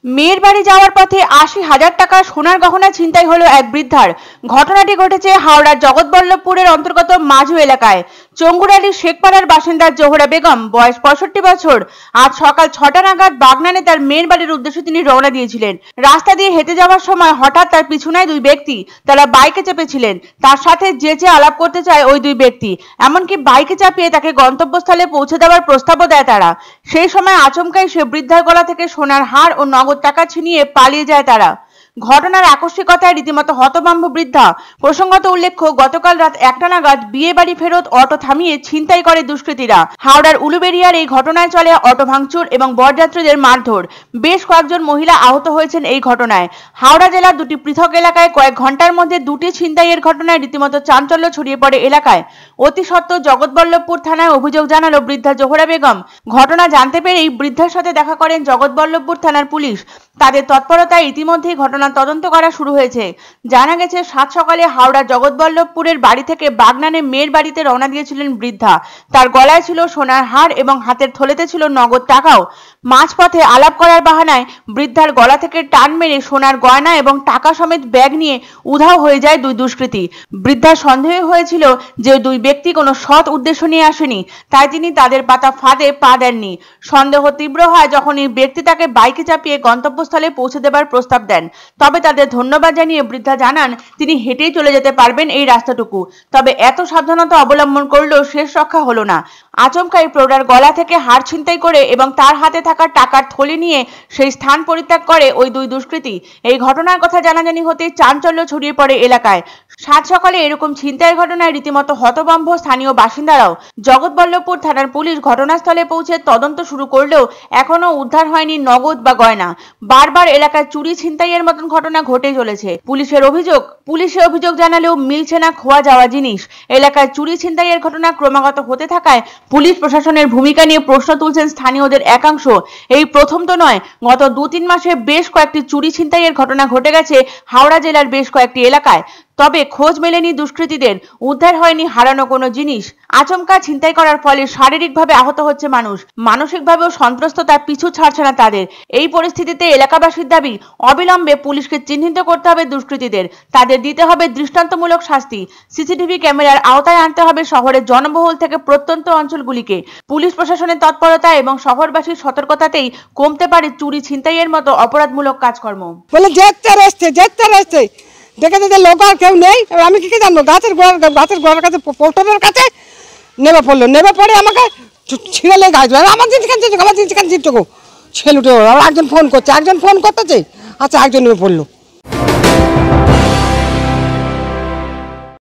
মেয়ের বাড়ি যাওয়ার পথে ৮০,০০০ টাকা সোনার গহনা ছিনতাই হলো এক বৃদ্ধার। ঘটনাটি ঘটেছে হাওড়ার জগৎবল্লভপুরের অন্তর্গত মাঝু এলাকায়। চঙ্গুরালী শেখপাড়ার বাসিন্দা জোহরা বেগম, বয়স ৬৫ বছর, আজ সকাল ৬টা নাগাদ বাগনানে তার মেয়ের বাড়ির উদ্দেশ্যে তিনি রওনা দিয়েছিলেন। রাস্তা দিয়ে হেঁটে যাওয়ার সময় হঠাৎ তার পিছুনায় দুই ব্যক্তি, তারা বাইকে চেপেছিলেন। তার সাথে যেচে আলাপ করতে চায় ওই দুই ব্যক্তি, এমনকি বাইকে চাপিয়ে তাকে গন্তব্যস্থলে পৌঁছে দেওয়ার প্রস্তাবও দেয় তারা। সেই সময় আচমকাই সে বৃদ্ধার গলা থেকে সোনার হার ও নগদ টাকা ছিনিয়ে পালিয়ে যায় তারা। ঘটনার আকস্মিকতায় রীতিমতো হতভম্ব বৃদ্ধা। প্রসঙ্গত উল্লেখ্য, গতকাল রাত ১টা নাগাদ বিয়ে বাড়ি ফেরত অটো থামিয়ে ছিনতাই করে দুষ্কৃতীরা। হাওড়ার উলুবেড়িয়ার এই ঘটনায় চলে অটো ভাঙচুর এবং বরযাত্রীদের মারধর। বেশ কয়েকজন মহিলা আহত হয়েছেন এই ঘটনায়। হাওড়া জেলার দুটি পৃথক এলাকায় কয়েক ঘন্টার মধ্যে দুটি ছিনতাইয়ের ঘটনায় রীতিমতো চাঞ্চল্য ছড়িয়ে পড়ে এলাকায়। অতি সত্ত্বর জগৎবল্লভপুর থানায় অভিযোগ জানালো বৃদ্ধা জোহরা বেগম। ঘটনা জানতে পেরেই বৃদ্ধার সাথে দেখা করেন জগৎবল্লভপুর থানার পুলিশ। তাদের তৎপরতায় ইতিমধ্যেই ঘটনার তদন্ত করা শুরু হয়েছে। জানা গেছে, সাত সকালে হাওড়ার জগৎবল্লভপুরের বাড়ি থেকে বাগনানে মেয়ের বাড়িতে রওনা দিয়েছিলেন বৃদ্ধা। তার গলায় ছিল সোনার হার এবং হাতের থলেতে ছিল নগদ টাকাও। মাঝপথে আলাপ করার বাহানায় বৃদ্ধার গলা থেকে টান মেরে সোনার গয়না এবং টাকা সমেত ব্যাগ নিয়ে উধাও হয়ে যায় দুই দুষ্কৃতী। বৃদ্ধার সন্দেহ হয়েছিল যে দুই ব্যক্তি কোনো সৎ উদ্দেশ্য নিয়ে আসেনি, তাই তিনি তাদের পাতা ফাঁদে পা দেননি। সন্দেহ তীব্র হয় যখন এই ব্যক্তি তাকে বাইকে চাপিয়ে গন্তব্যস্থলে পৌঁছে দেবার প্রস্তাব দেন। তবে তাদের ধন্যবাদ জানিয়ে বৃদ্ধা জানান তিনি হেঁটেই চলে যেতে পারবেন এই রাস্তাটুকু। তবে এত সাবধানতা অবলম্বন করলেও শেষ রক্ষা হলো না। আচমকাই প্রৌঢ়ার গলা থেকে হার ছিনতাই করে এবং তার হাতে থাকা টাকার থলি নিয়ে সেই স্থান পরিত্যাগ করে ওই দুই দুষ্কৃতী। এই ঘটনার কথা জানাজানি হতে চাঞ্চল্য ছড়িয়ে পড়ে এলাকায়। সাত সকালে এরকম ছিনতাইয়ের ঘটনায় রীতিমতো হতভম্ব স্থানীয় বাসিন্দারাও। জগৎবল্লভপুর থানার পুলিশ ঘটনাস্থলে পৌঁছে তদন্ত শুরু করলেও এখনো উদ্ধার হয়নি নগদ বা গয়না। বারবার এলাকায় চুরি ছিনতাইয়ের মতন ঘটনা ঘটে চলেছে। পুলিশে অভিযোগ জানালেও মিলছে না খোয়া যাওয়া জিনিস। এলাকায় চুরি ছিনতাইয়ের ঘটনা ক্রমাগত হতে থাকায় পুলিশ প্রশাসনের ভূমিকা নিয়ে প্রশ্ন তুলছেন স্থানীয়দের একাংশ। এই প্রথম তো নয়, গত ২-৩ মাসে বেশ কয়েকটি চুরি ছিনতাইয়ের ঘটনা ঘটে গেছে হাওড়া জেলার বেশ কয়েকটি এলাকায়। তবে খোঁজ মেলেনি দুষ্কৃতীদের, উদ্ধার হয়নি হারানো কোনো জিনিস। আচমকা ছিনতাই করার ফলে শারীরিকভাবে আহত হচ্ছে মানুষ, মানসিকভাবেও সন্ত্রস্ততা পিছু ছাড়ছে না তাদের। এই পরিস্থিতিতে এলাকাবাসীর দাবি, অবিলম্বে পুলিশকে চিহ্নিত করতে হবে দুষ্কৃতীদের, তাদের দিতে হবে দৃষ্টান্তমূলক শাস্তি। সিসিটিভি ক্যামেরার আওতায় আনতে হবে শহরের জনবহুল থেকে প্রত্যন্ত অঞ্চলগুলিকে। পুলিশ প্রশাসনের তৎপরতা এবং শহরবাসীর সতর্কতাতেই কমতে পারে চুরি ছিনতাইয়ের মতো অপরাধমূলক কাজকর্ম। বলে যেতে দেখে দেখে লোক আর কেউ নেই। আমি কি জানবো, গাছের গোড়ার কাছে পোস্টারের কাছে নেমে পড়লো। নেমে পড়ে আমাকে ছিঁড়ে গাছ আমার জিনিস কেন চিপটুকু ছেলে উঠে। একজন ফোন করছে, একজন ফোন করতেছে, আচ্ছা একজন নেমে পড়লো।